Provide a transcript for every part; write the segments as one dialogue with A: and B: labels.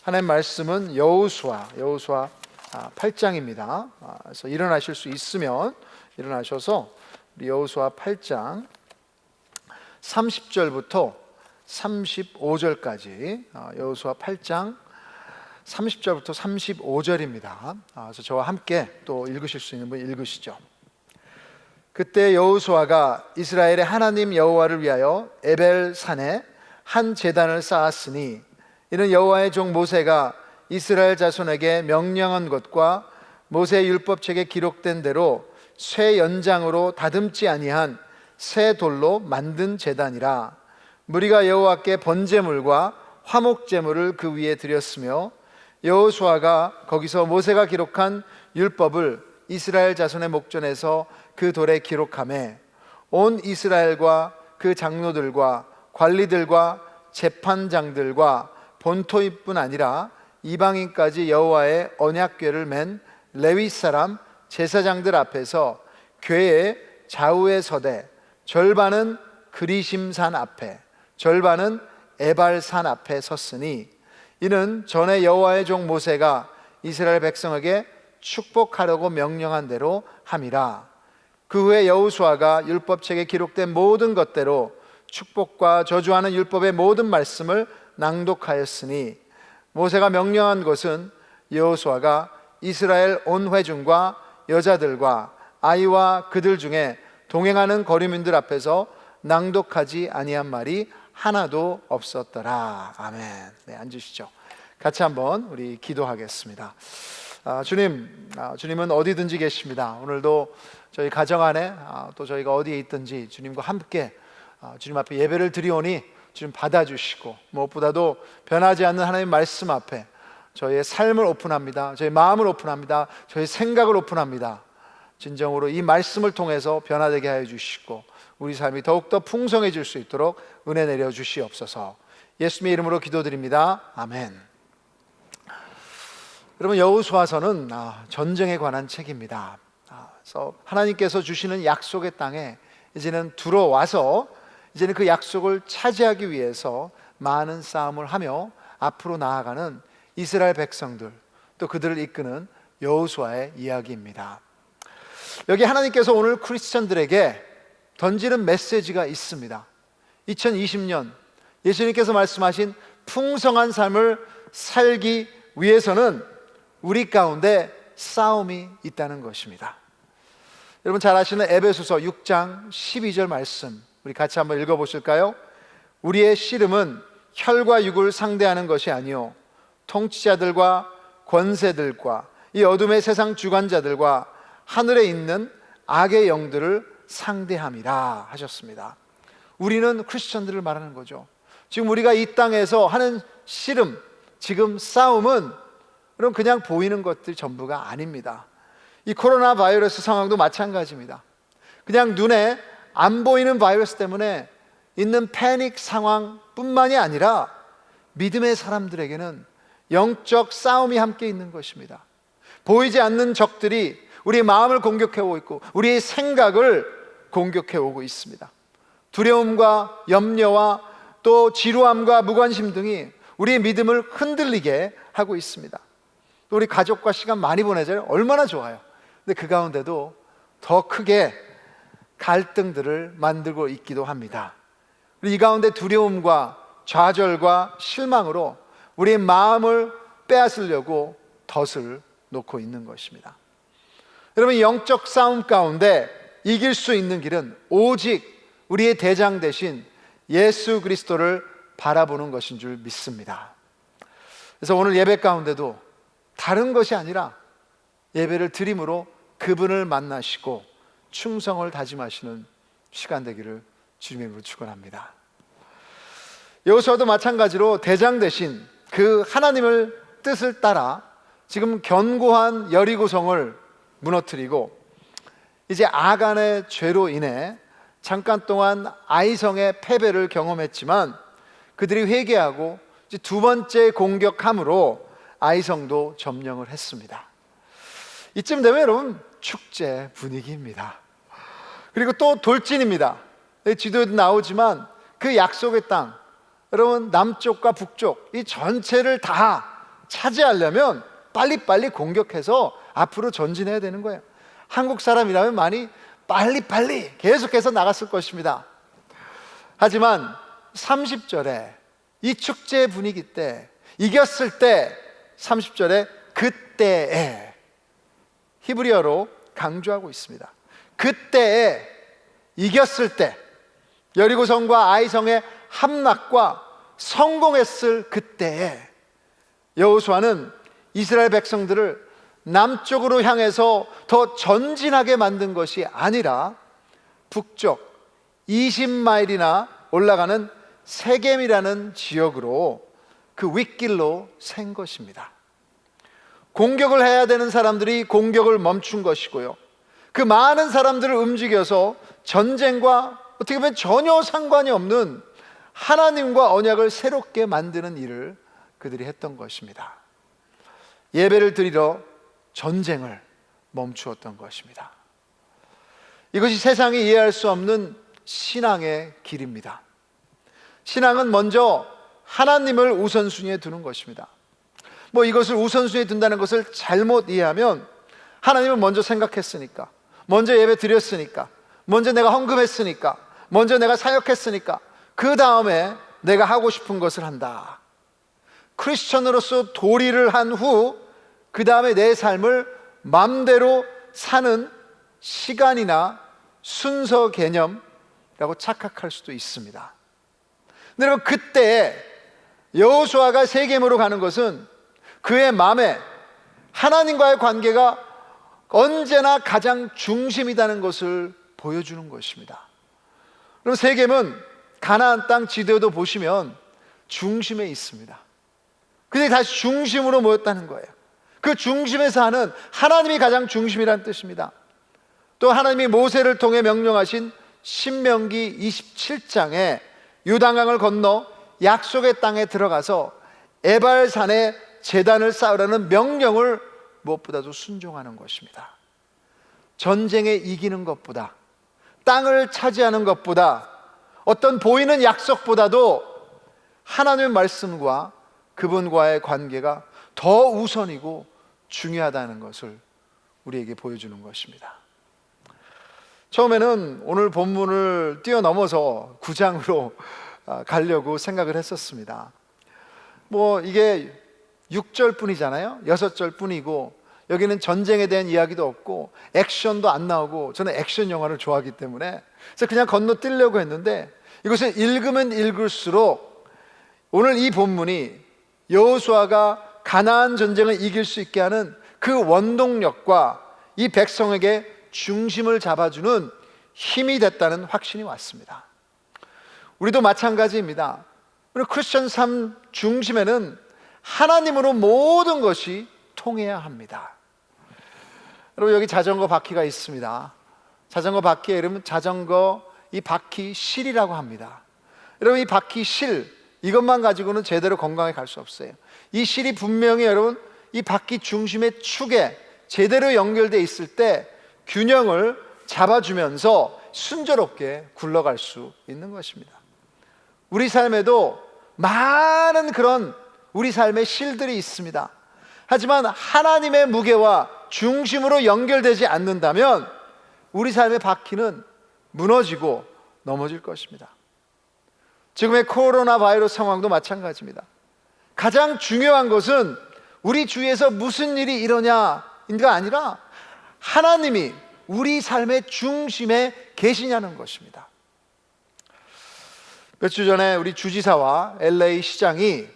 A: 하나님 말씀은 여호수아 8장입니다. 그래서 일어나실 수 있으면 일어나셔서 우리 여호수아 8장 30절부터 35절까지 여호수아 8장 30절부터 35절입니다. 그래서 저와 함께 또 읽으실 수 있는 분 읽으시죠. 그때 여호수아가 이스라엘의 하나님 여호와를 위하여 에벨 산에 한 제단을 쌓았으니 이는 여호와의 종 모세가 이스라엘 자손에게 명령한 것과 모세 율법책에 기록된 대로 쇠 연장으로 다듬지 아니한 새 돌로 만든 제단이라. 무리가 여호와께 번제물과 화목제물을 그 위에 드렸으며 여호수아가 거기서 모세가 기록한 율법을 이스라엘 자손의 목전에서 그 돌에 기록하매 온 이스라엘과 그 장로들과 관리들과 재판장들과 본토인뿐 아니라 이방인까지 여호와의 언약궤를 맨 레위 사람 제사장들 앞에서 궤의 좌우에 서되 절반은 그리심산 앞에 절반은 에발산 앞에 섰으니 이는 전에 여호와의 종 모세가 이스라엘 백성에게 축복하려고 명령한 대로 함이라. 그 후에 여호수아가 율법책에 기록된 모든 것대로 축복과 저주하는 율법의 모든 말씀을 낭독하였으니 모세가 명령한 것은 여호수아가 이스라엘 온 회중과 여자들과 아이와 그들 중에 동행하는 거류민들 앞에서 낭독하지 아니한 말이 하나도 없었더라. 아멘. 네, 앉으시죠. 같이 한번 우리 기도하겠습니다. 주님은 어디든지 계십니다. 오늘도 저희 가정 안에 또 저희가 어디에 있든지 주님과 함께 주님 앞에 예배를 드리오니 주님 받아주시고 무엇보다도 변하지 않는 하나님 말씀 앞에 저희의 삶을 오픈합니다. 저희 마음을 오픈합니다. 저희 생각을 오픈합니다. 진정으로 이 말씀을 통해서 변화되게 하여 주시고 우리 삶이 더욱더 풍성해질 수 있도록 은혜 내려 주시옵소서. 예수님의 이름으로 기도드립니다. 아멘. 여러분, 여호수아서는 전쟁에 관한 책입니다. 그래서 하나님께서 주시는 약속의 땅에 이제는 들어와서 이제는 그 약속을 차지하기 위해서 많은 싸움을 하며 앞으로 나아가는 이스라엘 백성들, 또 그들을 이끄는 여호수아의 이야기입니다. 여기 하나님께서 오늘 크리스천들에게 던지는 메시지가 있습니다. 2020년 예수님께서 말씀하신 풍성한 삶을 살기 위해서는 우리 가운데 싸움이 있다는 것입니다. 여러분 잘 아시는 에베소서 6장 12절 말씀 우리 같이 한번 읽어보실까요? 우리의 씨름은 혈과 육을 상대하는 것이 아니요 통치자들과 권세들과 이 어둠의 세상 주관자들과 하늘에 있는 악의 영들을 상대함이라 하셨습니다. 우리는 크리스천들을 말하는 거죠. 지금 우리가 이 땅에서 하는 씨름, 지금 싸움은 그럼 그냥 보이는 것들 전부가 아닙니다. 이 코로나 바이러스 상황도 마찬가지입니다. 그냥 눈에 안 보이는 바이러스 때문에 있는 패닉 상황뿐만이 아니라 믿음의 사람들에게는 영적 싸움이 함께 있는 것입니다. 보이지 않는 적들이 우리의 마음을 공격해오고 있고 우리의 생각을 공격해오고 있습니다. 두려움과 염려와 또 지루함과 무관심 등이 우리의 믿음을 흔들리게 하고 있습니다. 또 우리 가족과 시간 많이 보내잖아요. 얼마나 좋아요. 근데 그 가운데도 더 크게 갈등들을 만들고 있기도 합니다. 이 가운데 두려움과 좌절과 실망으로 우리의 마음을 빼앗으려고 덫을 놓고 있는 것입니다. 여러분, 영적 싸움 가운데 이길 수 있는 길은 오직 우리의 대장 되신 예수 그리스도를 바라보는 것인 줄 믿습니다. 그래서 오늘 예배 가운데도 다른 것이 아니라 예배를 드림으로 그분을 만나시고 충성을 다짐하시는 시간 되기를 주님의 이름으로 축원합니다. 여호수아도 마찬가지로 대장 되신 그 하나님을 뜻을 따라 지금 견고한 여리고성을 무너뜨리고 이제 아간의 죄로 인해 잠깐 동안 아이성의 패배를 경험했지만 그들이 회개하고 이제 두 번째 공격함으로 아이성도 점령을 했습니다. 이쯤 되면 여러분 축제 분위기입니다. 그리고 또 돌진입니다. 지도에도 나오지만 그 약속의 땅, 여러분 남쪽과 북쪽 이 전체를 다 차지하려면 빨리빨리 공격해서 앞으로 전진해야 되는 거예요. 한국 사람이라면 많이 빨리빨리 계속해서 나갔을 것입니다. 하지만 30절에 이 축제 분위기 때, 이겼을 때, 30절에 그때에, 히브리어로 강조하고 있습니다. 그때에, 이겼을 때, 여리고성과 아이성의 함락과 성공했을 그때에 여호수아는 이스라엘 백성들을 남쪽으로 향해서 더 전진하게 만든 것이 아니라 북쪽 20마일이나 올라가는 세겜이라는 지역으로 그 윗길로 샌 것입니다. 공격을 해야 되는 사람들이 공격을 멈춘 것이고요, 그 많은 사람들을 움직여서 전쟁과 어떻게 보면 전혀 상관이 없는 하나님과 언약을 새롭게 만드는 일을 그들이 했던 것입니다. 예배를 드리러 전쟁을 멈추었던 것입니다. 이것이 세상이 이해할 수 없는 신앙의 길입니다. 신앙은 먼저 하나님을 우선순위에 두는 것입니다. 이것을 우선순위에 둔다는 것을 잘못 이해하면, 하나님을 먼저 생각했으니까, 먼저 예배 드렸으니까, 먼저 내가 헌금했으니까, 먼저 내가 사역했으니까 그 다음에 내가 하고 싶은 것을 한다. 크리스천으로서 도리를 한 후 그 다음에 내 삶을 마음대로 사는 시간이나 순서 개념이라고 착각할 수도 있습니다. 근데 여러분, 그때 여호수아가 세겜으로 가는 것은 그의 마음에 하나님과의 관계가 언제나 가장 중심이라는 것을 보여주는 것입니다. 그럼 세겜은 가나안 땅 지도도 보시면 중심에 있습니다. 그들이 다시 중심으로 모였다는 거예요. 그 중심에서 하는, 하나님이 가장 중심이라는 뜻입니다. 또 하나님이 모세를 통해 명령하신 신명기 27장에 요단강을 건너 약속의 땅에 들어가서 에발산에 제단을 쌓으라는 명령을 무엇보다도 순종하는 것입니다. 전쟁에 이기는 것보다, 땅을 차지하는 것보다, 어떤 보이는 약속보다도 하나님의 말씀과 그분과의 관계가 더 우선이고 중요하다는 것을 우리에게 보여주는 것입니다. 처음에는 오늘 본문을 뛰어넘어서 9장으로 가려고 생각을 했었습니다. 이게 6절 뿐이잖아요. 6절 뿐이고, 여기는 전쟁에 대한 이야기도 없고 액션도 안 나오고, 저는 액션 영화를 좋아하기 때문에 그래서 그냥 건너뛰려고 했는데, 이것을 읽으면 읽을수록 오늘 이 본문이 여호수아가 가나안 전쟁을 이길 수 있게 하는 그 원동력과 이 백성에게 중심을 잡아주는 힘이 됐다는 확신이 왔습니다. 우리도 마찬가지입니다. 우리 크리스천 삶 중심에는 하나님으로 모든 것이 통해야 합니다. 여러분, 여기 자전거 바퀴가 있습니다. 자전거 바퀴의 이름은 자전거 이 바퀴 실이라고 합니다. 여러분, 이 바퀴 실, 이것만 가지고는 제대로 건강에 갈 수 없어요. 이 실이 분명히 여러분, 이 바퀴 중심의 축에 제대로 연결되어 있을 때 균형을 잡아주면서 순조롭게 굴러갈 수 있는 것입니다. 우리 삶에도 많은 그런 우리 삶의 실들이 있습니다. 하지만 하나님의 무게와 중심으로 연결되지 않는다면 우리 삶의 바퀴는 무너지고 넘어질 것입니다. 지금의 코로나 바이러스 상황도 마찬가지입니다. 가장 중요한 것은 우리 주위에서 무슨 일이 일어냐가 아니라 하나님이 우리 삶의 중심에 계시냐는 것입니다. 몇 주 전에 우리 주지사와 LA 시장이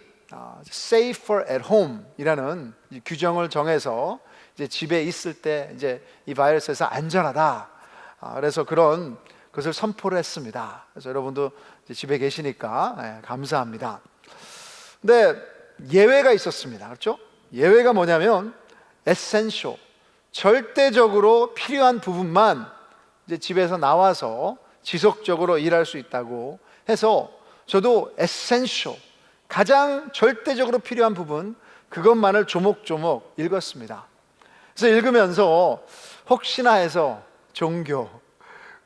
A: Safer at Home 이라는 규정을 정해서 이제 집에 있을 때 이제 이 바이러스에서 안전하다. 그래서 그런 것을 선포를 했습니다. 그래서 여러분도 이제 집에 계시니까 감사합니다. 근데 예외가 있었습니다. 그렇죠? 예외가 뭐냐면 essential, 절대적으로 필요한 부분만 이제 집에서 나와서 지속적으로 일할 수 있다고 해서 저도 essential, 가장 절대적으로 필요한 부분, 그것만을 조목조목 읽었습니다. 그래서 읽으면서 혹시나 해서 종교,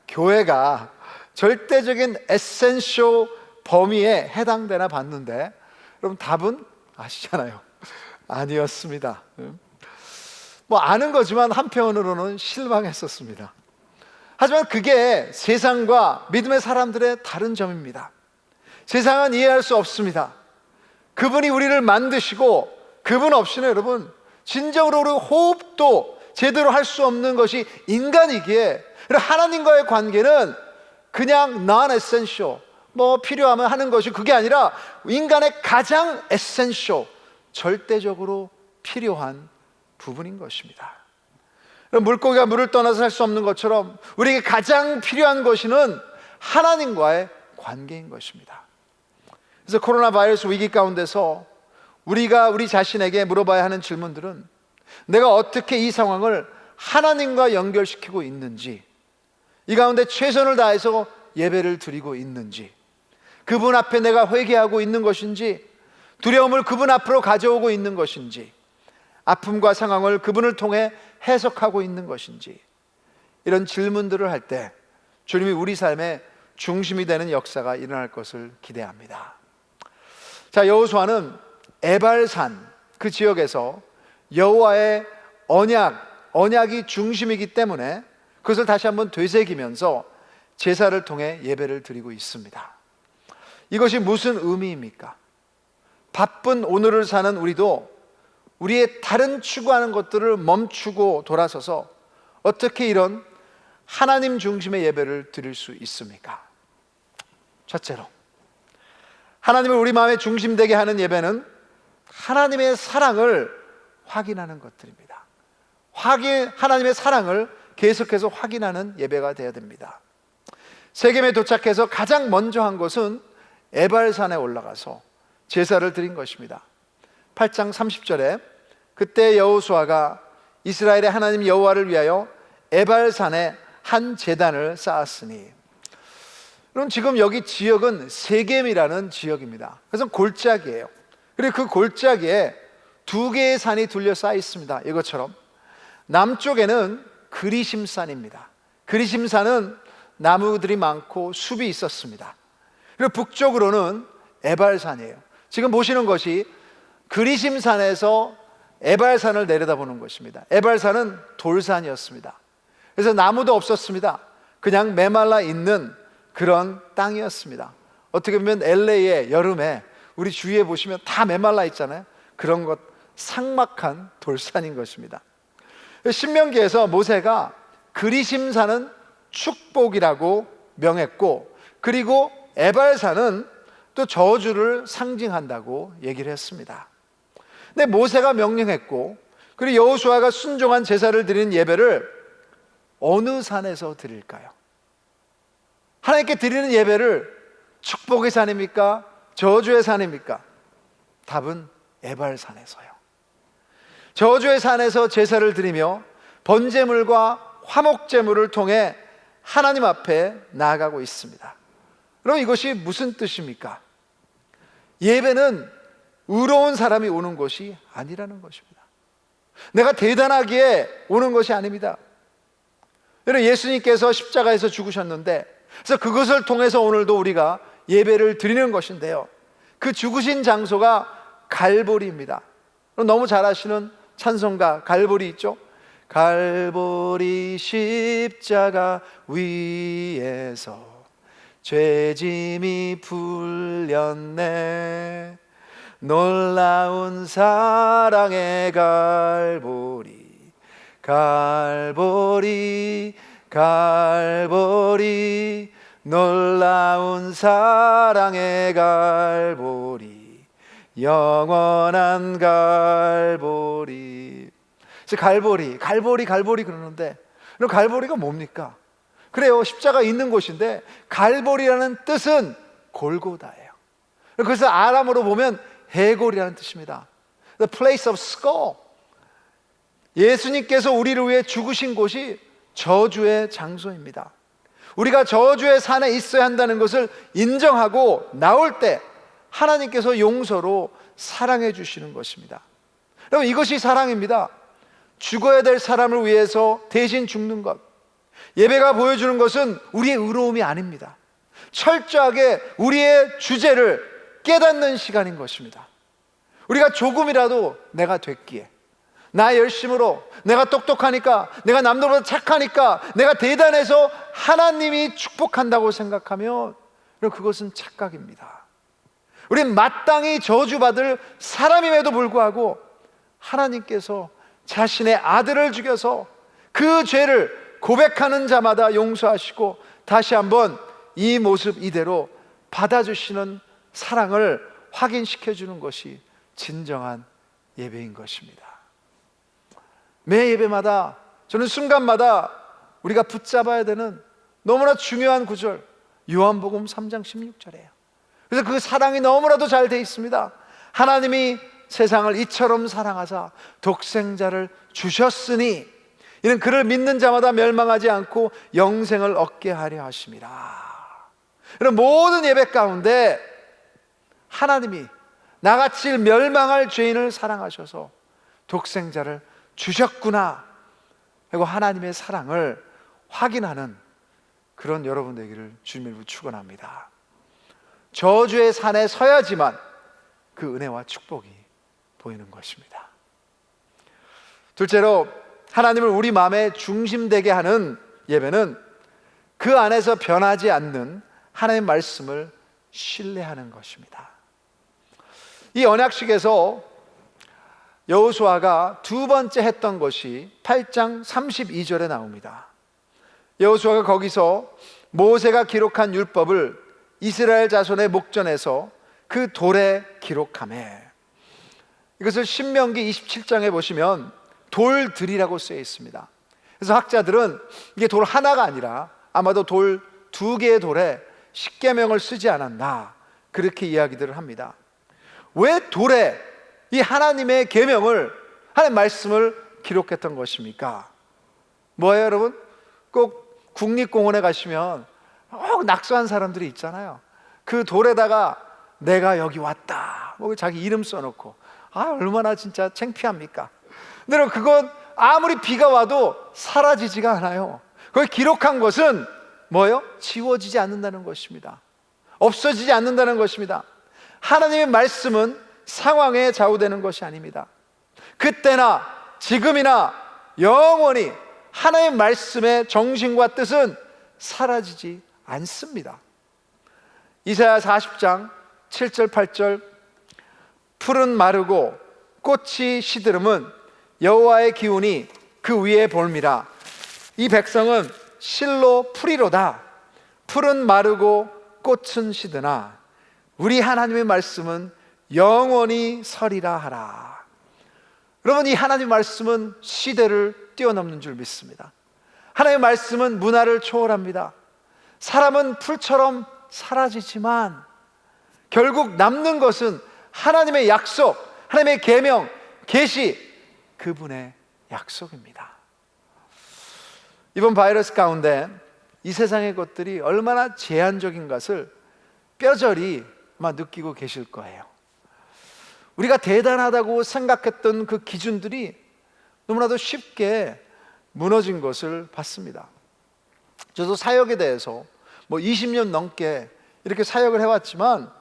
A: 교회가 절대적인 essential 범위에 해당되나 봤는데, 여러분 답은 아시잖아요. 아니었습니다. 뭐 아는 거지만 한편으로는 실망했었습니다. 하지만 그게 세상과 믿음의 사람들의 다른 점입니다. 세상은 이해할 수 없습니다. 그분이 우리를 만드시고 그분 없이는 여러분 진정으로 우리 호흡도 제대로 할 수 없는 것이 인간이기에, 하나님과의 관계는 그냥 non-essential, 뭐 필요하면 하는 것이 그게 아니라 인간의 가장 essential, 절대적으로 필요한 부분인 것입니다. 물고기가 물을 떠나서 살 수 없는 것처럼 우리에게 가장 필요한 것은 하나님과의 관계인 것입니다. 그래서 코로나 바이러스 위기 가운데서 우리가 우리 자신에게 물어봐야 하는 질문들은 내가 어떻게 이 상황을 하나님과 연결시키고 있는지, 이 가운데 최선을 다해서 예배를 드리고 있는지, 그분 앞에 내가 회개하고 있는 것인지, 두려움을 그분 앞으로 가져오고 있는 것인지, 아픔과 상황을 그분을 통해 해석하고 있는 것인지, 이런 질문들을 할 때 주님이 우리 삶의 중심이 되는 역사가 일어날 것을 기대합니다. 자, 여호수아는 에발산 그 지역에서 여호와의 언약이 중심이기 때문에 그것을 다시 한번 되새기면서 제사를 통해 예배를 드리고 있습니다. 이것이 무슨 의미입니까? 바쁜 오늘을 사는 우리도 우리의 다른 추구하는 것들을 멈추고 돌아서서 어떻게 이런 하나님 중심의 예배를 드릴 수 있습니까? 첫째로, 하나님을 우리 마음의 중심되게 하는 예배는 하나님의 사랑을 확인하는 것들입니다. 하나님의 사랑을 계속해서 확인하는 예배가 되어야 됩니다. 세겜에 도착해서 가장 먼저 한 것은 에발산에 올라가서 제사를 드린 것입니다. 8장 30절에 그때 여호수아가 이스라엘의 하나님 여호와를 위하여 에발산에 한 제단을 쌓았으니. 그럼 지금 여기 지역은 세겜이라는 지역입니다. 그래서 골짜기예요. 그리고 그 골짜기에 두 개의 산이 둘러싸여 있습니다. 이것처럼 남쪽에는 그리심산입니다. 그리심산은 나무들이 많고 숲이 있었습니다. 그리고 북쪽으로는 에발산이에요. 지금 보시는 것이 그리심산에서 에발산을 내려다보는 것입니다. 에발산은 돌산이었습니다. 그래서 나무도 없었습니다. 그냥 메말라 있는 그런 땅이었습니다. 어떻게 보면 LA의 여름에 우리 주위에 보시면 다 메말라 있잖아요. 그런 것, 삭막한 돌산인 것입니다. 신명기에서 모세가 그리심산은 축복이라고 명했고, 그리고 에발산은 또 저주를 상징한다고 얘기를 했습니다. 근데 모세가 명령했고, 그리고 여호수아가 순종한 제사를 드리는 예배를 어느 산에서 드릴까요? 하나님께 드리는 예배를 축복의 산입니까? 저주의 산입니까? 답은 에발산에서요. 저주의 산에서 제사를 드리며 번제물과 화목제물을 통해 하나님 앞에 나아가고 있습니다. 그럼 이것이 무슨 뜻입니까? 예배는 의로운 사람이 오는 것이 아니라는 것입니다. 내가 대단하기에 오는 것이 아닙니다. 여러분, 예수님께서 십자가에서 죽으셨는데, 그래서 그것을 통해서 오늘도 우리가 예배를 드리는 것인데요, 그 죽으신 장소가 갈보리입니다. 너무 잘 아시는 찬송가 갈보리 있죠? 갈보리 십자가 위에서 죄짐이 풀렸네, 놀라운 사랑의 갈보리, 갈보리, 갈보리, 놀라운 사랑의 갈보리, 영원한 갈보리. 갈보리, 갈보리, 갈보리 그러는데, 그럼 갈보리가 뭡니까? 그래요, 십자가 있는 곳인데 갈보리라는 뜻은 골고다예요. 그래서 아람어로 보면 해골이라는 뜻입니다. The place of skull. 예수님께서 우리를 위해 죽으신 곳이 저주의 장소입니다. 우리가 저주의 산에 있어야 한다는 것을 인정하고 나올 때 하나님께서 용서로 사랑해 주시는 것입니다. 여러분, 이것이 사랑입니다. 죽어야 될 사람을 위해서 대신 죽는 것. 예배가 보여주는 것은 우리의 의로움이 아닙니다. 철저하게 우리의 주제를 깨닫는 시간인 것입니다. 우리가 조금이라도 내가 됐기에, 나의 열심으로, 내가 똑똑하니까, 내가 남들보다 착하니까, 내가 대단해서 하나님이 축복한다고 생각하면 그것은 착각입니다. 우리는 마땅히 저주받을 사람임에도 불구하고 하나님께서 자신의 아들을 죽여서 그 죄를 고백하는 자마다 용서하시고 다시 한번 이 모습 이대로 받아주시는 사랑을 확인시켜주는 것이 진정한 예배인 것입니다. 매 예배마다, 저는 순간마다 우리가 붙잡아야 되는 너무나 중요한 구절, 요한복음 3장 16절이에요. 그래서 그 사랑이 너무나도 잘 돼 있습니다. 하나님이 세상을 이처럼 사랑하사 독생자를 주셨으니 이는 그를 믿는 자마다 멸망하지 않고 영생을 얻게 하려 하심이라. 이런 모든 예배 가운데 하나님이 나같이 멸망할 죄인을 사랑하셔서 독생자를 주셨구나 그리고 하나님의 사랑을 확인하는 그런 여러분 되기를 주님으로 축원합니다. 저주의 산에 서야지만 그 은혜와 축복이 보이는 것입니다. 둘째로, 하나님을 우리 마음의 중심되게 하는 예배는 그 안에서 변하지 않는 하나님의 말씀을 신뢰하는 것입니다. 이 언약식에서 여호수아가 두 번째 했던 것이 8장 32절에 나옵니다. 여호수아가 거기서 모세가 기록한 율법을 이스라엘 자손의 목전에서 그 돌에 기록하매, 이것을 신명기 27장에 보시면 돌들이라고 쓰여 있습니다. 그래서 학자들은 이게 돌 하나가 아니라 아마도 돌 두 개의 돌에 십계명을 쓰지 않았나 그렇게 이야기들을 합니다. 왜 돌에 이 하나님의 계명을, 하나님의 말씀을 기록했던 것입니까? 뭐예요 여러분? 꼭 국립공원에 가시면 낙서한 사람들이 있잖아요. 그 돌에다가 내가 여기 왔다 뭐 자기 이름 써놓고, 얼마나 진짜 창피합니까? 근데 그건 아무리 비가 와도 사라지지가 않아요. 거기 기록한 것은 뭐예요? 지워지지 않는다는 것입니다. 없어지지 않는다는 것입니다. 하나님의 말씀은 상황에 좌우되는 것이 아닙니다. 그때나 지금이나 영원히 하나님의 말씀의 정신과 뜻은 사라지지 않습니다. 이사야 40장 7절 8절, 풀은 마르고 꽃이 시드름은 여호와의 기운이 그 위에 볼미라. 이 백성은 실로 풀이로다. 풀은 마르고 꽃은 시드나 우리 하나님의 말씀은 영원히 서리라 하라. 여러분, 이 하나님의 말씀은 시대를 뛰어넘는 줄 믿습니다. 하나님의 말씀은 문화를 초월합니다. 사람은 풀처럼 사라지지만 결국 남는 것은 하나님의 약속, 하나님의 계명, 계시, 그분의 약속입니다. 이번 바이러스 가운데 이 세상의 것들이 얼마나 제한적인 것을 뼈저리 아마 느끼고 계실 거예요. 우리가 대단하다고 생각했던 그 기준들이 너무나도 쉽게 무너진 것을 봤습니다. 저도 사역에 대해서 20년 넘게 이렇게 사역을 해왔지만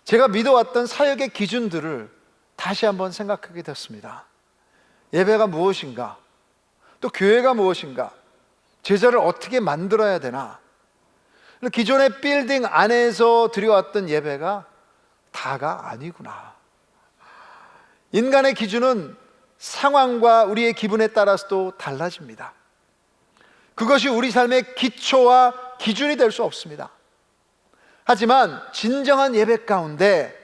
A: 제가 믿어왔던 사역의 기준들을 다시 한번 생각하게 됐습니다. 예배가 무엇인가? 또 교회가 무엇인가? 제자를 어떻게 만들어야 되나? 기존의 빌딩 안에서 드려왔던 예배가 다가 아니구나. 인간의 기준은 상황과 우리의 기분에 따라서도 달라집니다. 그것이 우리 삶의 기초와 기준이 될 수 없습니다. 하지만 진정한 예배 가운데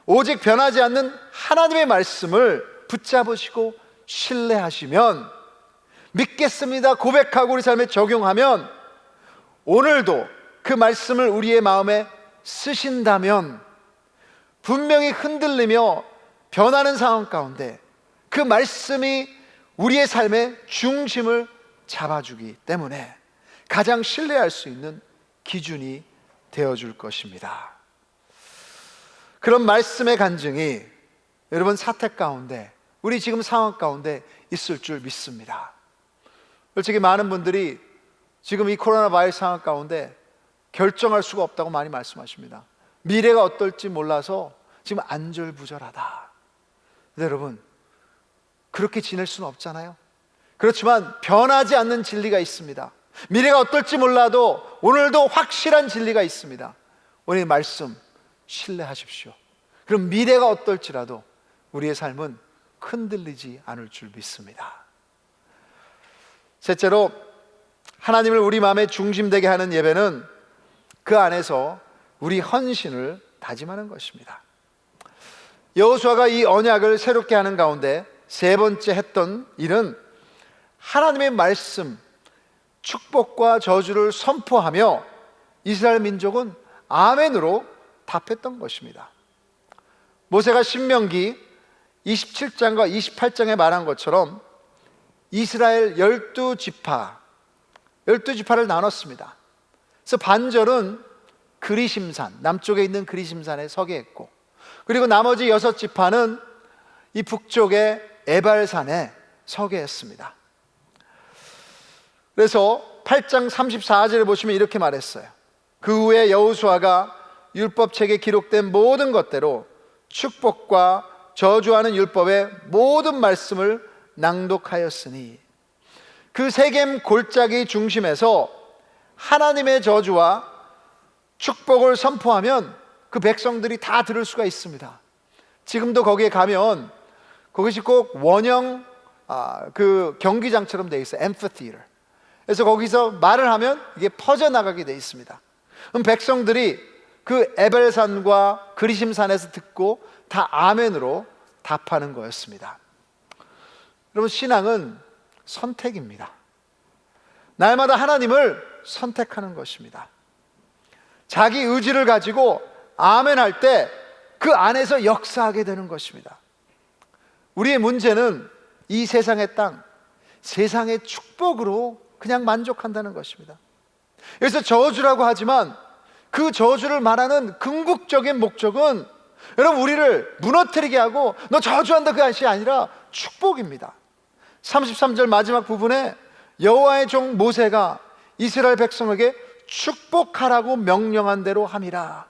A: 오직 변하지 않는 하나님의 말씀을 붙잡으시고 신뢰하시면, 믿겠습니다 고백하고 우리 삶에 적용하면, 오늘도 그 말씀을 우리의 마음에 쓰신다면 분명히 흔들리며 변하는 상황 가운데 그 말씀이 우리의 삶의 중심을 잡아주기 때문에 가장 신뢰할 수 있는 기준이 되어줄 것입니다. 그런 말씀의 간증이 여러분 사택 가운데, 우리 지금 상황 가운데 있을 줄 믿습니다. 솔직히 많은 분들이 지금 이 코로나 바이러스 상황 가운데 결정할 수가 없다고 많이 말씀하십니다. 미래가 어떨지 몰라서 지금 안절부절하다. 여러분, 그렇게 지낼 수는 없잖아요. 그렇지만 변하지 않는 진리가 있습니다. 미래가 어떨지 몰라도 오늘도 확실한 진리가 있습니다. 오늘 말씀 신뢰하십시오. 그럼 미래가 어떨지라도 우리의 삶은 흔들리지 않을 줄 믿습니다. 셋째로, 하나님을 우리 마음의 중심되게 하는 예배는 그 안에서 우리 헌신을 다짐하는 것입니다. 여호수아가 이 언약을 새롭게 하는 가운데 세 번째 했던 일은 하나님의 말씀, 축복과 저주를 선포하며 이스라엘 민족은 아멘으로 답했던 것입니다. 모세가 신명기 27장과 28장에 말한 것처럼 이스라엘 12지파를 나눴습니다. 그래서 반절은 그리심산, 남쪽에 있는 그리심산에 서게 했고, 그리고 나머지 6지파는 이 북쪽의 에발산에 서게 했습니다. 그래서 8장 34절에 보시면 이렇게 말했어요. 그 후에 여호수아가 율법책에 기록된 모든 것대로 축복과 저주하는 율법의 모든 말씀을 낭독하였으니, 그 세겜 골짜기 중심에서 하나님의 저주와 축복을 선포하면 그 백성들이 다 들을 수가 있습니다. 지금도 거기에 가면 그것이 꼭 원형 그 경기장처럼 되어 있어요. 앰피티어터. 그래서 거기서 말을 하면 이게 퍼져나가게 되어 있습니다. 그럼 백성들이 그 에벨산과 그리심산에서 듣고 다 아멘으로 답하는 거였습니다. 여러분, 신앙은 선택입니다. 날마다 하나님을 선택하는 것입니다. 자기 의지를 가지고 아멘할 때 그 안에서 역사하게 되는 것입니다. 우리의 문제는 이 세상의 땅, 세상의 축복으로 그냥 만족한다는 것입니다. 그래서 저주라고 하지만 그 저주를 말하는 궁극적인 목적은 여러분, 우리를 무너뜨리게 하고 너 저주한다, 그 것이 아니라 축복입니다. 33절 마지막 부분에 여호와의 종 모세가 이스라엘 백성에게 축복하라고 명령한 대로 함이라.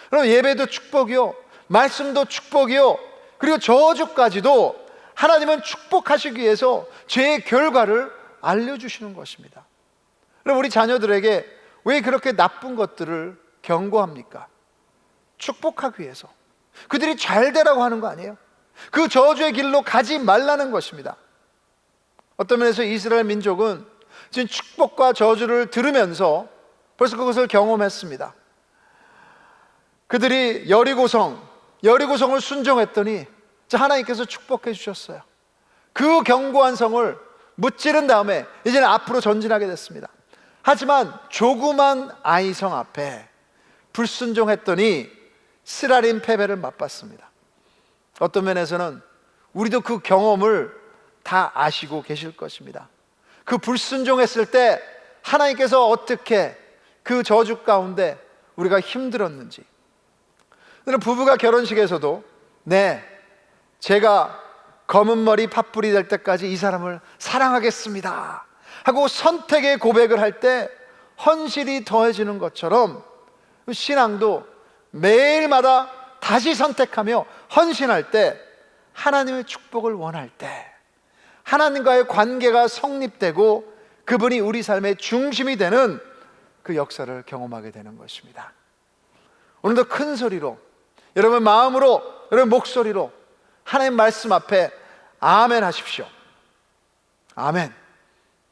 A: 그럼 예배도 축복이요, 말씀도 축복이요, 그리고 저주까지도 하나님은 축복하시기 위해서 죄의 결과를 알려주시는 것입니다. 그럼 우리 자녀들에게 왜 그렇게 나쁜 것들을 경고합니까? 축복하기 위해서. 그들이 잘 되라고 하는 거 아니에요? 그 저주의 길로 가지 말라는 것입니다. 어떤 면에서 이스라엘 민족은 지금 축복과 저주를 들으면서 벌써 그것을 경험했습니다. 그들이 여리고성을 순종했더니 하나님께서 축복해 주셨어요. 그 견고한 성을 무찌른 다음에 이제는 앞으로 전진하게 됐습니다. 하지만 조그만 아이성 앞에 불순종했더니 스라림 패배를 맛봤습니다. 어떤 면에서는 우리도 그 경험을 다 아시고 계실 것입니다. 그 불순종했을 때 하나님께서 어떻게 그 저주 가운데 우리가 힘들었는지. 부부가 결혼식에서도 네, 제가 검은 머리 팥불이 될 때까지 이 사람을 사랑하겠습니다 하고 선택의 고백을 할 때 헌신이 더해지는 것처럼 신앙도 매일마다 다시 선택하며 헌신할 때, 하나님의 축복을 원할 때 하나님과의 관계가 성립되고 그분이 우리 삶의 중심이 되는 그 역사를 경험하게 되는 것입니다. 오늘도 큰 소리로, 여러분 마음으로, 여러분 목소리로 하나님 말씀 앞에 아멘 하십시오. 아멘.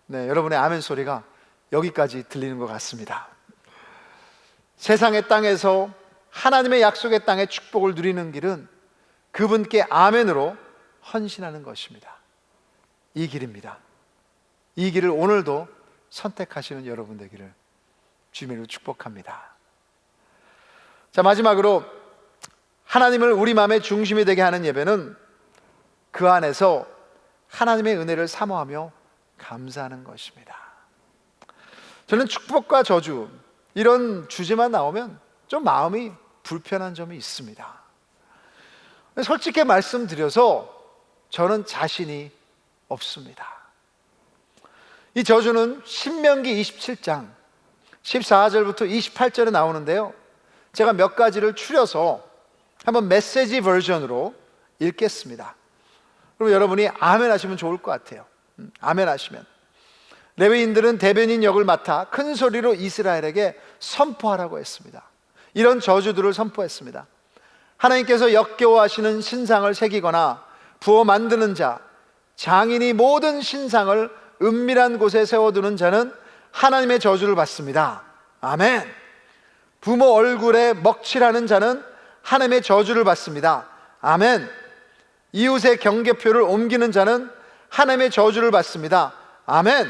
A: 네, 여러분의 아멘 소리가 여기까지 들리는 것 같습니다. 세상의 땅에서 하나님의 약속의 땅의 축복을 누리는 길은 그분께 아멘으로 헌신하는 것입니다. 이 길입니다. 이 길을 오늘도 선택하시는 여러분 되기를 주님으로 축복합니다. 자, 마지막으로 하나님을 우리 마음의 중심이 되게 하는 예배는 그 안에서 하나님의 은혜를 사모하며 감사하는 것입니다. 저는 축복과 저주 이런 주제만 나오면 좀 마음이 불편한 점이 있습니다. 솔직히 말씀드려서 저는 자신이 없습니다. 이 저주는 신명기 27장 14절부터 28절에 나오는데요, 제가 몇 가지를 추려서 한번 메시지 버전으로 읽겠습니다. 그럼 여러분이 아멘 하시면 좋을 것 같아요. 아멘 하시면. 레위인들은 대변인 역을 맡아 큰 소리로 이스라엘에게 선포하라고 했습니다. 이런 저주들을 선포했습니다. 하나님께서 역겨워하시는 신상을 새기거나 부어 만드는 자, 장인이 모든 신상을 은밀한 곳에 세워두는 자는 하나님의 저주를 받습니다. 아멘. 부모 얼굴에 먹칠하는 자는 하나님의 저주를 받습니다. 아멘. 이웃의 경계표를 옮기는 자는 하나님의 저주를 받습니다. 아멘.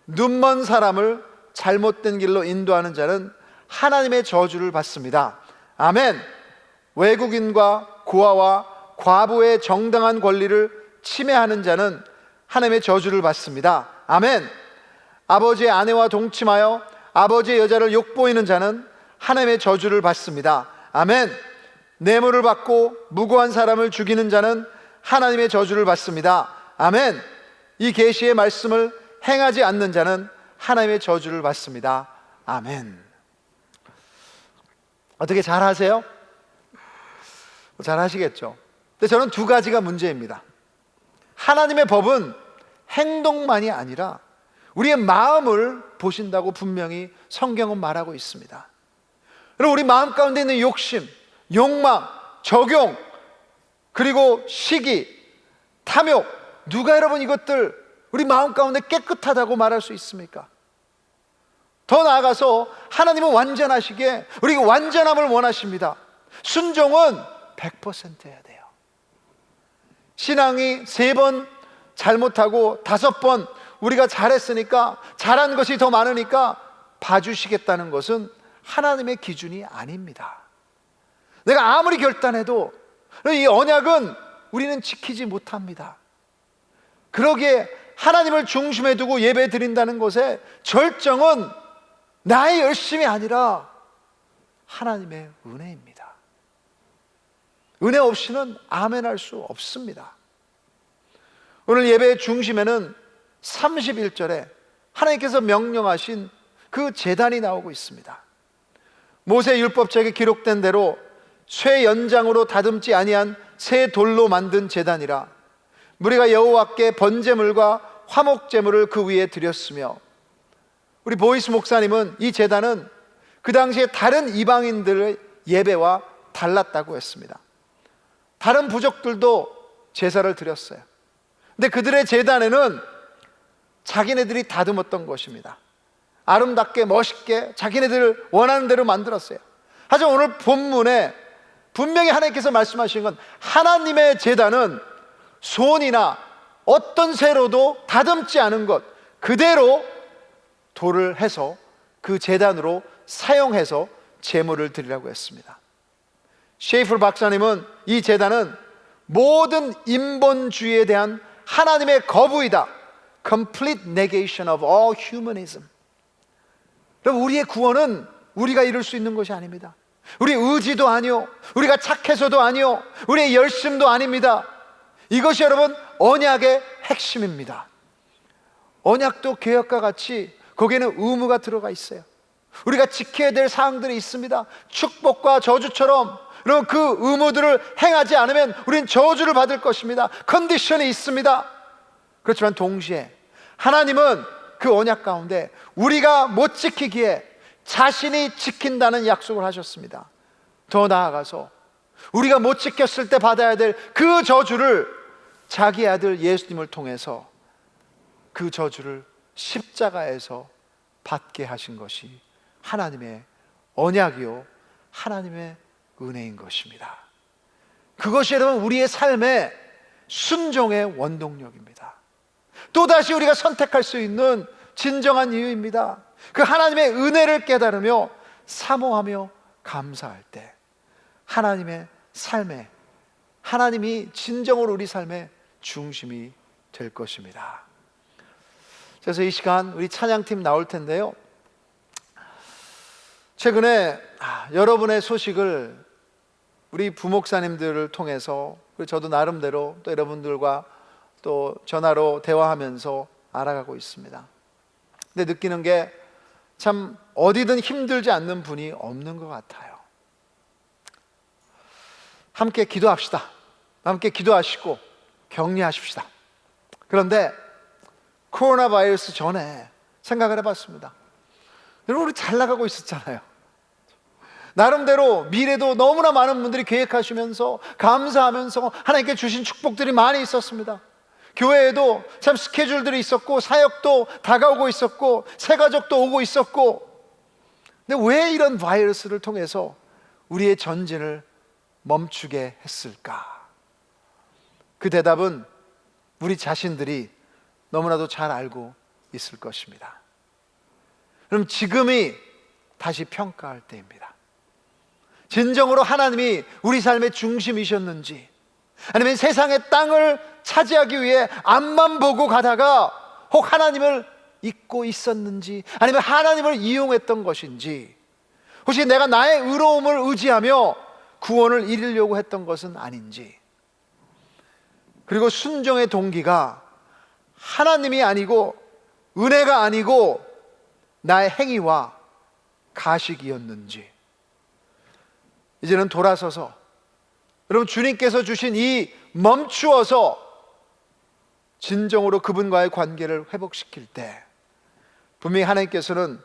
A: 눈먼 사람을 잘못된 길로 인도하는 자는 하나님의 저주를 받습니다. 아멘. 외국인과 고아와 과부의 정당한 권리를 침해하는 자는 하나님의 저주를 받습니다. 아멘. 아버지의 아내와 동침하여 아버지의 여자를 욕보이는 자는 하나님의 저주를 받습니다. 아멘. 뇌물을 받고 무고한 사람을 죽이는 자는 하나님의 저주를 받습니다. 아멘. 이 계시의 말씀을 행하지 않는 자는 하나님의 저주를 받습니다. 아멘. 어떻게 잘 하세요? 잘 하시겠죠. 근데 저는 두 가지가 문제입니다. 하나님의 법은 행동만이 아니라 우리의 마음을 보신다고 분명히 성경은 말하고 있습니다. 그리고 우리 마음 가운데 있는 욕심, 욕망, 적용, 그리고 시기, 탐욕, 누가 여러분 이것들 우리 마음 가운데 깨끗하다고 말할 수 있습니까? 더 나아가서 하나님은 완전하시기에 우리가 완전함을 원하십니다. 순종은 100% 해야 돼요. 신앙이 3번 잘못하고 5번 우리가 잘했으니까, 잘한 것이 더 많으니까 봐주시겠다는 것은 하나님의 기준이 아닙니다. 내가 아무리 결단해도 이 언약은 우리는 지키지 못합니다. 그러기에 하나님을 중심에 두고 예배 드린다는 것의 절정은 나의 열심이 아니라 하나님의 은혜입니다. 은혜 없이는 아멘할 수 없습니다. 오늘 예배의 중심에는 31절에 하나님께서 명령하신 그 제단이 나오고 있습니다. 모세 율법책에 기록된 대로 쇠 연장으로 다듬지 아니한 새 돌로 만든 제단이라 우리가 여호와께 번제물과 화목제물을 그 위에 드렸으며, 우리 보이스 목사님은 이 제단은 그 당시에 다른 이방인들의 예배와 달랐다고 했습니다. 다른 부족들도 제사를 드렸어요. 근데 그들의 제단에는 자기네들이 다듬었던 것입니다. 아름답게 멋있게 자기네들 원하는 대로 만들었어요. 하지만 오늘 본문에 분명히 하나님께서 말씀하신 건 하나님의 제단은 손이나 어떤 쇠로도 다듬지 않은 것 그대로 돌을 해서 그 제단으로 사용해서 제물을 드리라고 했습니다. 셰이플 박사님은 이 제단은 모든 인본주의에 대한 하나님의 거부이다. Complete negation of all humanism. 그럼 우리의 구원은 우리가 이룰 수 있는 것이 아닙니다. 우리 의지도 아니요, 우리가 착해서도 아니요, 우리의 열심도 아닙니다. 이것이 여러분 언약의 핵심입니다. 언약도 개혁과 같이 거기에는 의무가 들어가 있어요. 우리가 지켜야 될 사항들이 있습니다. 축복과 저주처럼 여러분 그 의무들을 행하지 않으면 우리는 저주를 받을 것입니다. 컨디션이 있습니다. 그렇지만 동시에 하나님은 그 언약 가운데 우리가 못 지키기에 자신이 지킨다는 약속을 하셨습니다. 더 나아가서 우리가 못 지켰을 때 받아야 될 그 저주를 자기 아들 예수님을 통해서 그 저주를 십자가에서 받게 하신 것이 하나님의 언약이요 하나님의 은혜인 것입니다. 그것이 여러분 우리의 삶의 순종의 원동력입니다. 또다시 우리가 선택할 수 있는 진정한 이유입니다. 그 하나님의 은혜를 깨달으며 사모하며 감사할 때 하나님의 삶에, 하나님이 진정으로 우리 삶의 중심이 될 것입니다. 그래서 이 시간 우리 찬양팀 나올 텐데요, 최근에 여러분의 소식을 우리 부목사님들을 통해서, 그리고 저도 나름대로 또 여러분들과 또 전화로 대화하면서 알아가고 있습니다. 근데 느끼는 게 참 어디든 힘들지 않는 분이 없는 것 같아요. 함께 기도합시다. 함께 기도하시고 격려하십시다. 그런데 코로나 바이러스 전에 생각을 해봤습니다. 여러분, 우리 잘 나가고 있었잖아요. 나름대로 미래도 너무나 많은 분들이 계획하시면서 감사하면서 하나님께 주신 축복들이 많이 있었습니다. 교회에도 참 스케줄들이 있었고 사역도 다가오고 있었고 새가족도 오고 있었고, 근데 왜 이런 바이러스를 통해서 우리의 전진을 멈추게 했을까? 그 대답은 우리 자신들이 너무나도 잘 알고 있을 것입니다. 그럼 지금이 다시 평가할 때입니다. 진정으로 하나님이 우리 삶의 중심이셨는지, 아니면 세상의 땅을 차지하기 위해 앞만 보고 가다가 혹 하나님을 잊고 있었는지, 아니면 하나님을 이용했던 것인지, 혹시 내가 나의 의로움을 의지하며 구원을 이루려고 했던 것은 아닌지, 그리고 순종의 동기가 하나님이 아니고 은혜가 아니고 나의 행위와 가식이었는지, 이제는 돌아서서 여러분, 주님께서 주신 이 멈추어서 진정으로 그분과의 관계를 회복시킬 때 분명히 하나님께서는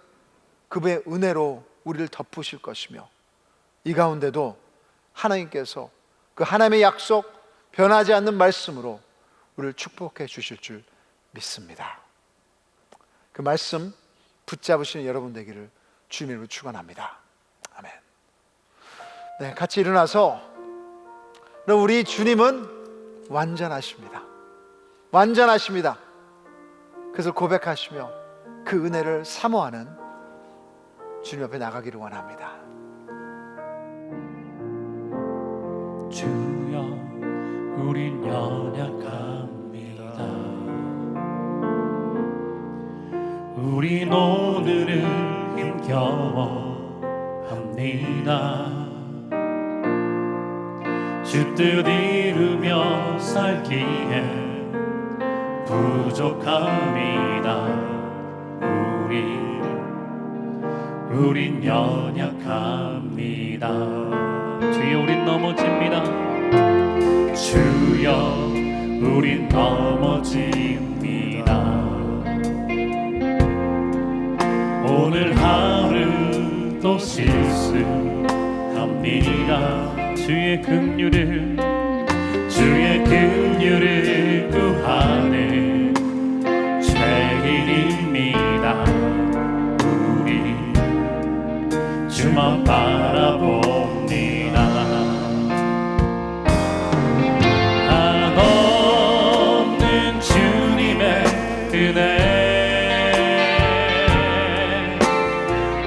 A: 그분의 은혜로 우리를 덮으실 것이며, 이 가운데도 하나님께서 그 하나님의 약속, 변하지 않는 말씀으로 우리를 축복해 주실 줄 믿습니다. 그 말씀 붙잡으시는 여러분 되기를 주님으로 축원합니다. 아멘. 네, 같이 일어나서, 우리 주님은 완전하십니다. 완전하십니다. 그래서 고백하시며 그 은혜를 사모하는 주님 앞에 나가기를 원합니다.
B: 주여, 우린 연약합니다. 우린 오늘을 힘겨워합니다. 주 뜻 이루며 살기에 부족합니다. 우린 연약합니다. 주여, 우린 넘어집니다. 주여, 우린 넘어집니다. 오늘 하루도 실수합니다. 주의 긍휼을 구하는 죄인입니다. 우리 주만 바라봅니다. 한없는 주님의 은혜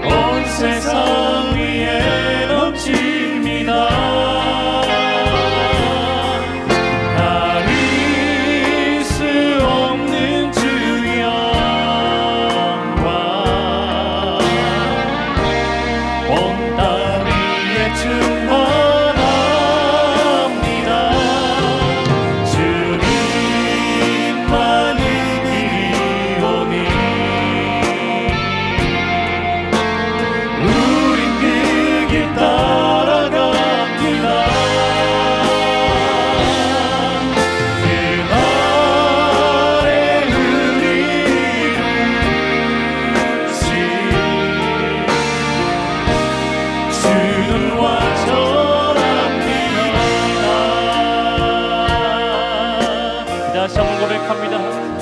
B: 온 세상 위에 넘칩니다.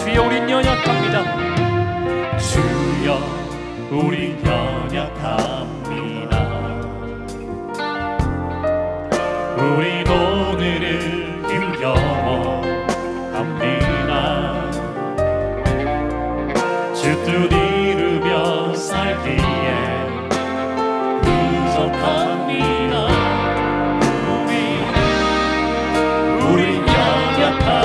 B: 주여, 우린 연약합니다. 주여, 우린 연약합니다. 우린 오늘을 힘겨워합니다. 주 뜻 이루며 살기에 부족합니다. 우린 연약합니다.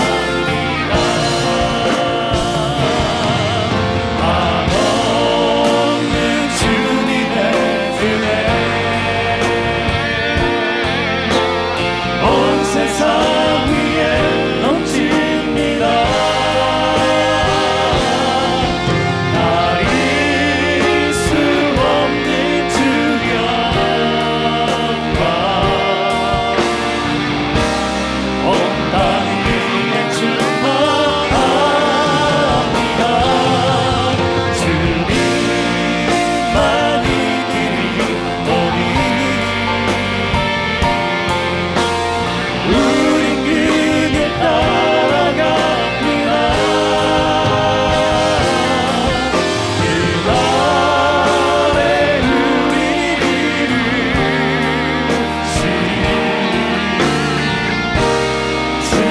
B: Oh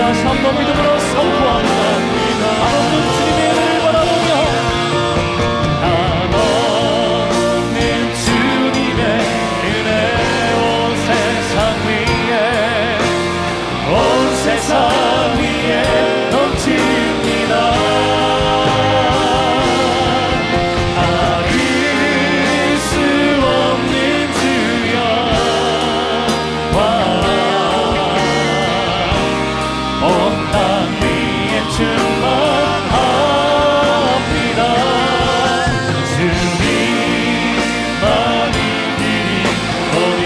B: 다시 한번 믿음으로 선포합니다. 아버지 주님의 은혜를 바라보며 남없는 주님의 은혜 온 세상 위에 온 세상 위에 넘칩니다. 아릴 수 없는 주여 온 땅 위에 충만합니다. 주님만이 길이 어디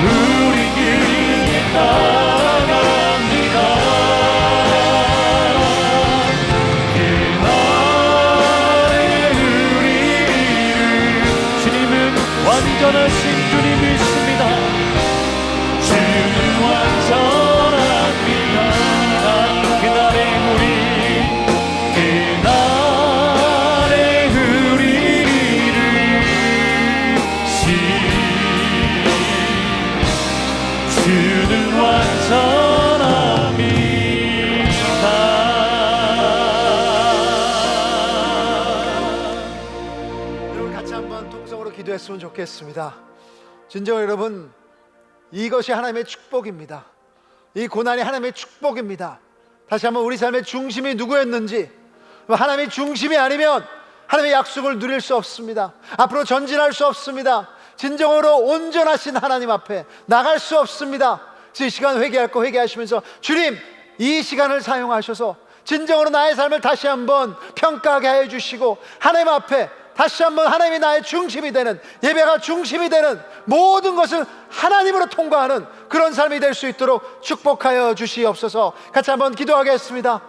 B: 우리 길에 따라갑니다. 그날의 우리를 주님은 완전하신 주님이십니다. 주는 완전합니다. 그날의 우리 그날의 우리를 주는 완전합니다.
A: 여러분 같이 한번 통성으로 기도했으면 좋겠습니다. 진정 여러분, 이것이 하나님의 축복입니다. 이 고난이 하나님의 축복입니다. 다시 한번 우리 삶의 중심이 누구였는지, 하나님의 중심이 아니면 하나님의 약속을 누릴 수 없습니다. 앞으로 전진할 수 없습니다. 진정으로 온전하신 하나님 앞에 나갈 수 없습니다. 그래서 이 시간 회개할 거 회개하시면서 주님, 이 시간을 사용하셔서 진정으로 나의 삶을 다시 한번 평가하게 하여 주시고 하나님 앞에 다시 한번 하나님이 나의 중심이 되는, 예배가 중심이 되는, 모든 것을 하나님으로 통과하는 그런 삶이 될 수 있도록 축복하여 주시옵소서. 같이 한번 기도하겠습니다.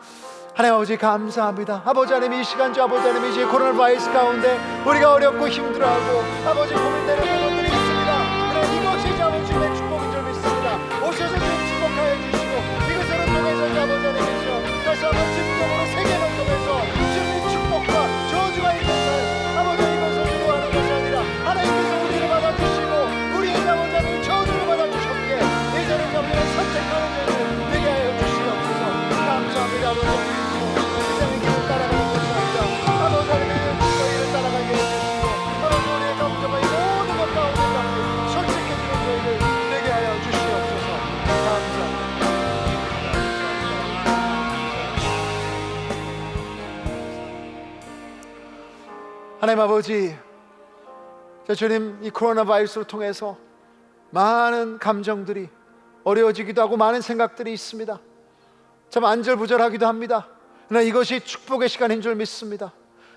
A: 하나님 아버지 감사합니다. 아버지 하나님, 이 시간 주 아버지 하나님, 이제 코로나 바이러스 가운데 우리가 어렵고 힘들어하고 아버지 고민되는 부분들이 있습니다. 그래 이것이 아버지 주님의 축복인 줄 믿습니다. 오셔서 좀 축복하여 주시고 이것을 통해서 아버지 하나님께서 다시 한번 집중으로 세계를 통해서 주님의 축복과 저주가 있는 삶, 아버지 이것을 위로하는 것이 아니라 하나님께서 우리를 받아주시고 우리의 아버지 하나님 저주를 받아주셨기에 이제는 우리를 선택하는 자를 되게 하여 주시옵소서. 감사합니다. 아버지 세상의 길을 따라가는 것이 아니라 아버지 하나님의 저희를 따라가게 해주시고 아버지 우리의 감정과 이 모든 것 가운데 솔직해지는 저희를 되게 하여 주시옵소서. 감사합니다. 하나님 아버지, 주님, 이 코로나 바이러스를 통해서 많은 감정들이 어려워지기도 하고 많은 생각들이 있습니다. 참 안절부절하기도 합니다. 그러나 이것이 축복의 시간인 줄 믿습니다.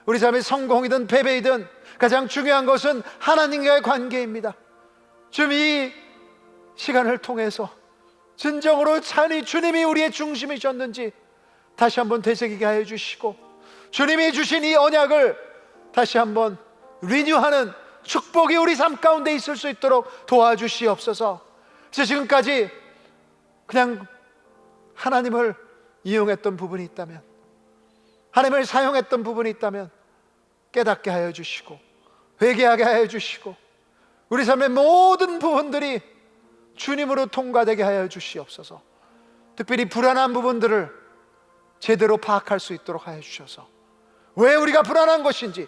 A: 우리 삶의 성공이든 패배이든 가장 중요한 것은 하나님과의 관계입니다. 지금 이 시간을 통해서 진정으로 찬이 주님이 우리의 중심이셨는지 다시 한번 되새기게 하여 주시고 주님이 주신 이 언약을 다시 한번 리뉴하는 축복이 우리 삶 가운데 있을 수 있도록 도와주시옵소서. 그래서 지금까지 그냥 하나님을 이용했던 부분이 있다면, 하나님을 사용했던 부분이 있다면 깨닫게 하여 주시고 회개하게 하여 주시고 우리 삶의 모든 부분들이 주님으로 통과되게 하여 주시옵소서. 특별히 불안한 부분들을 제대로 파악할 수 있도록 하여 주셔서 왜 우리가 불안한 것인지,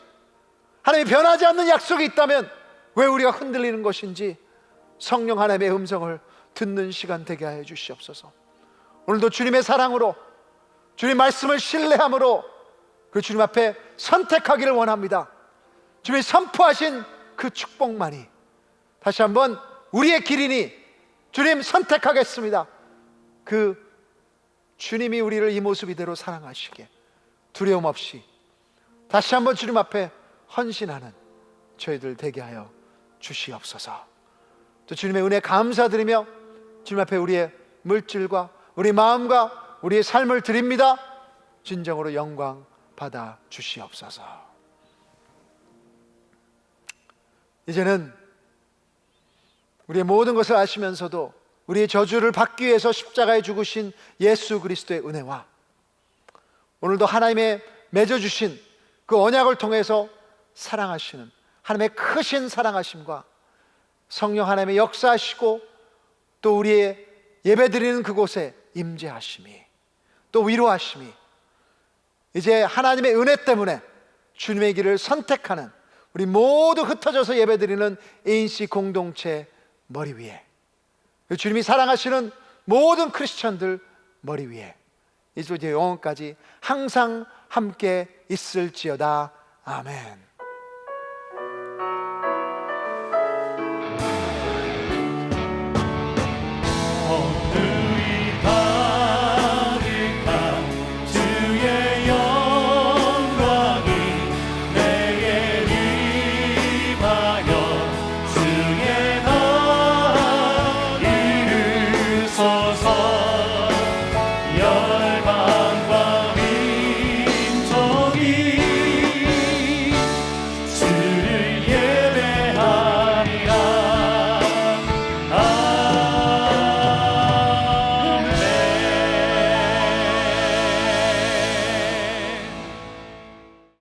A: 하나님이 변하지 않는 약속이 있다면 왜 우리가 흔들리는 것인지 성령 하나님의 음성을 듣는 시간 되게 하여 주시옵소서. 오늘도 주님의 사랑으로, 주님 말씀을 신뢰함으로 그 주님 앞에 선택하기를 원합니다. 주님이 선포하신 그 축복만이 다시 한번 우리의 길이니 주님 선택하겠습니다. 그 주님이 우리를 이 모습 이대로 사랑하시게 두려움 없이 다시 한번 주님 앞에 헌신하는 저희들 되게 하여 주시옵소서. 또 주님의 은혜 감사드리며 주님 앞에 우리의 물질과 우리 마음과 우리의 삶을 드립니다. 진정으로 영광 받아 주시옵소서. 이제는 우리의 모든 것을 아시면서도 우리의 저주를 받기 위해서 십자가에 죽으신 예수 그리스도의 은혜와 오늘도 하나님의 맺어주신 그 언약을 통해서 사랑하시는 하나님의 크신 사랑하심과 성령 하나님의 역사하시고 또 우리의 예배드리는 그곳에 임재하심이, 또 위로하심이, 이제 하나님의 은혜 때문에 주님의 길을 선택하는 우리 모두 흩어져서 예배드리는 ANC 공동체 머리 위에, 주님이 사랑하시는 모든 크리스천들 머리 위에 이제 영원까지 항상 함께 있을지어다. 아멘.